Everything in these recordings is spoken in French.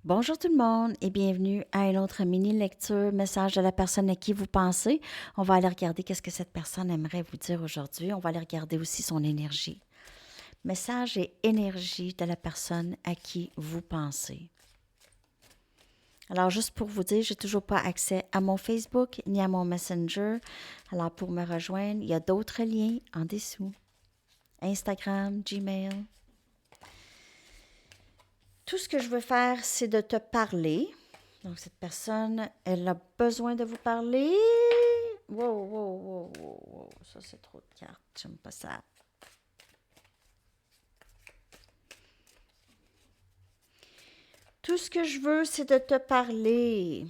Bonjour tout le monde et bienvenue à une autre mini-lecture, message de la personne à qui vous pensez. On va aller regarder qu'est-ce que cette personne aimerait vous dire aujourd'hui. On va aller regarder aussi son énergie. Message et énergie de la personne à qui vous pensez. Alors, juste pour vous dire, j'ai toujours pas accès à mon Facebook ni à mon Messenger. Alors, pour me rejoindre, il y a d'autres liens en dessous. Instagram, Gmail. Tout ce que je veux faire, c'est de te parler. Donc, cette personne, elle a besoin de vous parler. Wow, wow, wow, wow, wow. Ça, c'est trop de cartes. J'aime pas ça. Tout ce que je veux, c'est de te parler.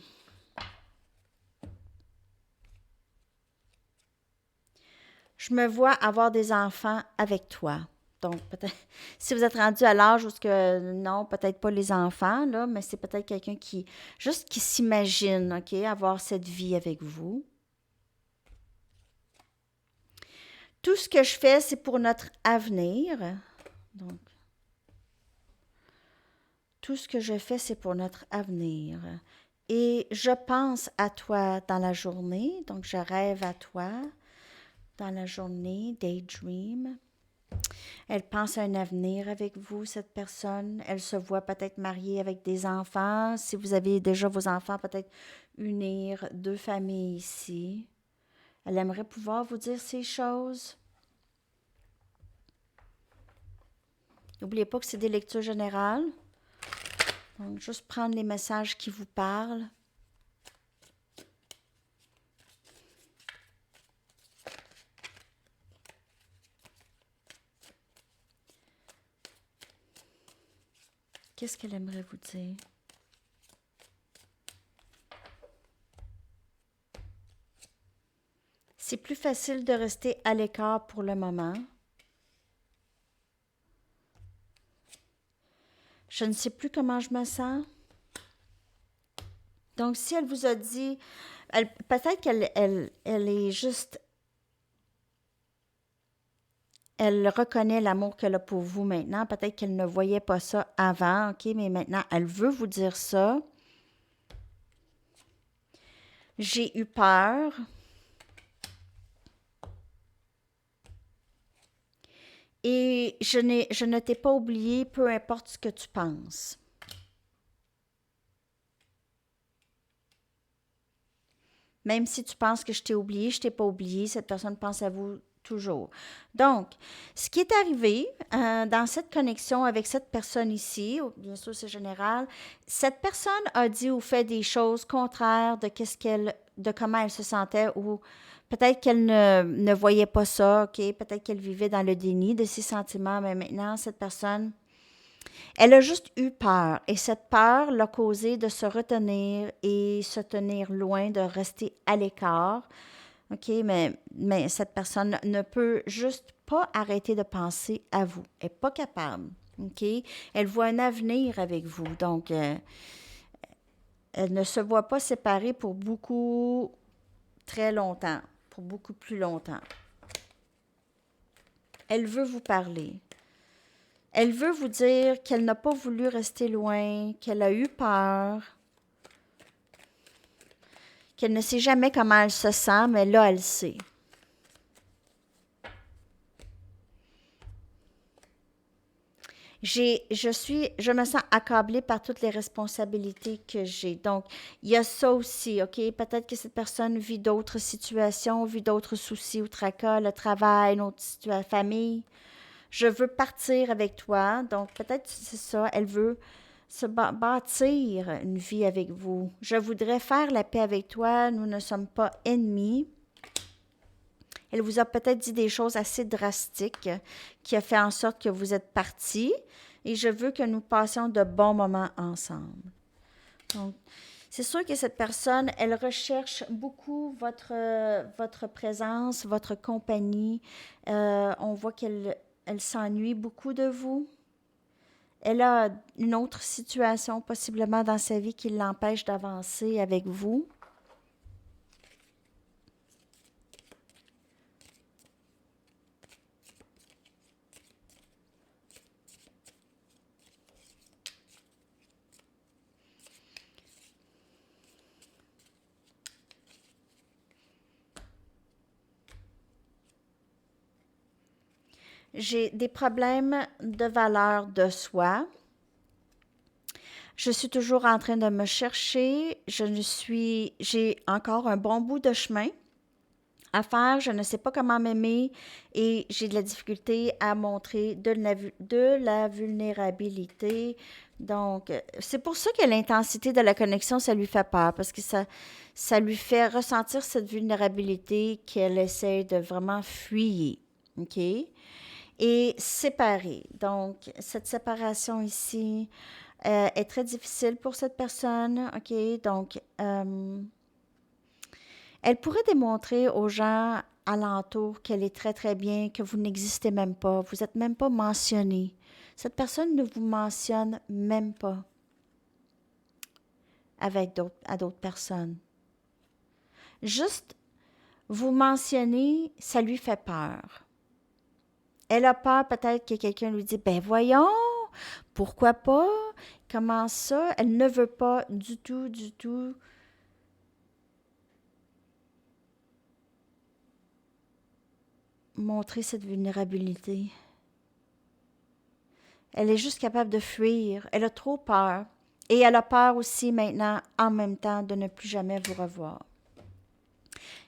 Je me vois avoir des enfants avec toi. Donc, peut-être, si vous êtes rendu à l'âge où non, peut-être pas les enfants, là, mais c'est peut-être quelqu'un juste qui s'imagine, OK, avoir cette vie avec vous. Tout ce que je fais, c'est pour notre avenir. Donc, tout ce que je fais, c'est pour notre avenir. Et je pense à toi dans la journée, donc je rêve à toi dans la journée, daydream. Elle pense à un avenir avec vous, cette personne. Elle se voit peut-être mariée avec des enfants. Si vous avez déjà vos enfants, peut-être unir deux familles ici. Elle aimerait pouvoir vous dire ces choses. N'oubliez pas que c'est des lectures générales. Donc, juste prendre les messages qui vous parlent. Qu'est-ce qu'elle aimerait vous dire? C'est plus facile de rester à l'écart pour le moment. Je ne sais plus comment je me sens. Donc, si elle vous a dit, peut-être qu'elle est juste, elle reconnaît l'amour qu'elle a pour vous maintenant. Peut-être qu'elle ne voyait pas ça avant, OK, mais maintenant, elle veut vous dire ça. J'ai eu peur. Et je ne t'ai pas oublié, peu importe ce que tu penses. Même si tu penses que je t'ai pas oublié, cette personne pense à vous toujours. Donc, ce qui est arrivé dans cette connexion avec cette personne ici, bien sûr c'est général, cette personne a dit ou fait des choses contraires de comment elle se sentait ou peut-être qu'elle ne voyait pas ça, ok, peut-être qu'elle vivait dans le déni de ses sentiments, mais maintenant cette personne elle a juste eu peur et cette peur l'a causé de se retenir et se tenir loin, de rester à l'écart. OK, mais cette personne ne peut juste pas arrêter de penser à vous. Elle n'est pas capable. OK? Elle voit un avenir avec vous. Donc, elle ne se voit pas séparée pour beaucoup, très longtemps, pour beaucoup plus longtemps. Elle veut vous parler. Elle veut vous dire qu'elle n'a pas voulu rester loin, qu'elle a eu peur, qu'elle ne sait jamais comment elle se sent, mais là, elle sait. Je me sens accablée par toutes les responsabilités que j'ai. Donc, il y a ça aussi, OK? Peut-être que cette personne vit d'autres situations, vit d'autres soucis ou tracas, le travail, notre famille. Je veux partir avec toi. Donc, peut-être c'est ça. Elle veut se bâtir une vie avec vous. Je voudrais faire la paix avec toi. Nous ne sommes pas ennemis. Elle vous a peut-être dit des choses assez drastiques qui a fait en sorte que vous êtes partis et je veux que nous passions de bons moments ensemble. Donc, c'est sûr que cette personne, elle recherche beaucoup votre présence, votre compagnie. On voit qu'elle s'ennuie beaucoup de vous. Elle a une autre situation possiblement dans sa vie qui l'empêche d'avancer avec vous. J'ai des problèmes de valeur de soi. Je suis toujours en train de me chercher. J'ai encore un bon bout de chemin à faire. Je ne sais pas comment m'aimer et j'ai de la difficulté à montrer de la vulnérabilité. Donc, c'est pour ça que l'intensité de la connexion, ça lui fait peur parce que ça lui fait ressentir cette vulnérabilité qu'elle essaie de vraiment fuir. OK? Et séparer. Donc, cette séparation ici est très difficile pour cette personne. OK? Donc, elle pourrait démontrer aux gens alentour qu'elle est très, très bien, que vous n'existez même pas. Vous n'êtes même pas mentionné. Cette personne ne vous mentionne même pas à d'autres personnes. Juste vous mentionner, ça lui fait peur. Elle a peur peut-être que quelqu'un lui dise, ben voyons, pourquoi pas? Comment ça? Elle ne veut pas du tout montrer cette vulnérabilité. Elle est juste capable de fuir. Elle a trop peur. Et elle a peur aussi maintenant, en même temps, de ne plus jamais vous revoir.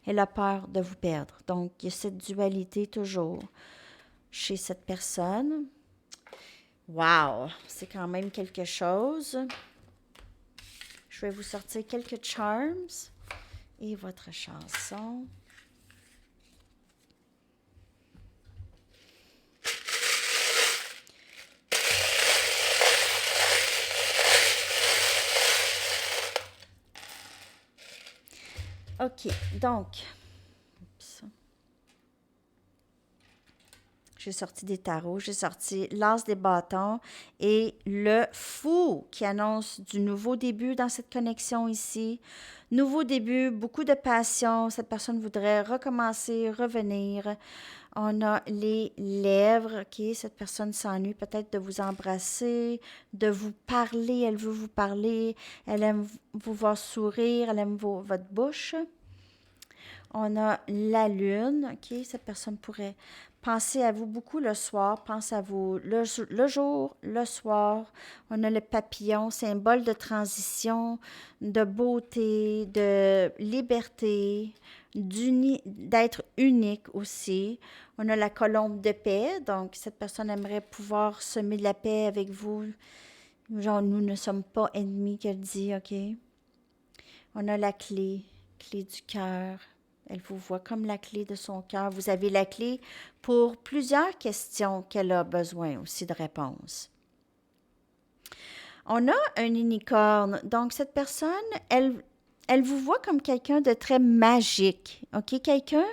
Elle a peur de vous perdre. Donc, il y a cette dualité toujours chez cette personne. Wow! C'est quand même quelque chose. Je vais vous sortir quelques charms et votre chanson. OK, donc, j'ai sorti des tarots, j'ai sorti l'as des bâtons et le fou qui annonce du nouveau début dans cette connexion ici. Nouveau début, beaucoup de passion. Cette personne voudrait recommencer, revenir. On a les lèvres, OK? Cette personne s'ennuie peut-être de vous embrasser, de vous parler. Elle veut vous parler. Elle aime vous voir sourire. Elle aime votre bouche. On a la lune, OK? Cette personne pourrait penser à vous beaucoup le soir, pense à vous le jour, le soir. On a le papillon, symbole de transition, de beauté, de liberté, d'être unique aussi. On a la colombe de paix, donc cette personne aimerait pouvoir semer de la paix avec vous. Genre, nous ne sommes pas ennemis, qu'elle dit, OK? On a la clé du cœur. Elle vous voit comme la clé de son cœur. Vous avez la clé pour plusieurs questions qu'elle a besoin aussi de réponses. On a un unicorne. Donc, cette personne, elle vous voit comme quelqu'un de très magique. OK? Quelqu'un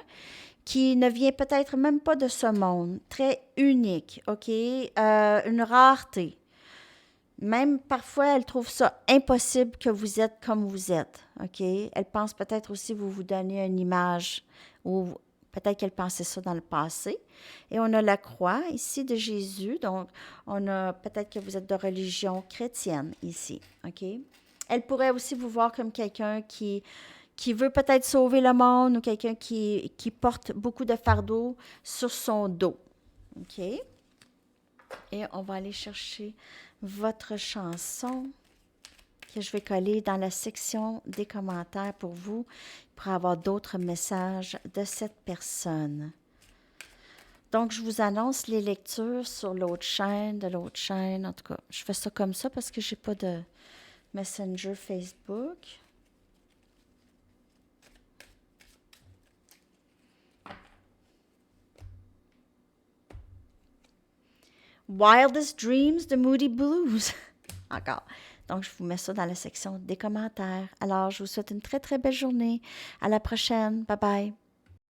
qui ne vient peut-être même pas de ce monde. Très unique. OK? Une rareté. Même parfois, elle trouve ça impossible que vous êtes comme vous êtes, OK? Elle pense peut-être aussi que vous vous donnez une image ou peut-être qu'elle pensait ça dans le passé. Et on a la croix ici de Jésus, donc on a peut-être que vous êtes de religion chrétienne ici, OK? Elle pourrait aussi vous voir comme quelqu'un qui veut peut-être sauver le monde ou quelqu'un qui porte beaucoup de fardeau sur son dos, OK? Et on va aller chercher votre chanson que je vais coller dans la section des commentaires pour vous, pour avoir d'autres messages de cette personne. Donc, je vous annonce les lectures sur l'autre chaîne, de l'autre chaîne. En tout cas, je fais ça comme ça parce que je n'ai pas de Messenger Facebook. Wildest Dreams de Moody Blues. Encore. Donc, je vous mets ça dans la section des commentaires. Alors, je vous souhaite une très, très belle journée. À la prochaine. Bye bye.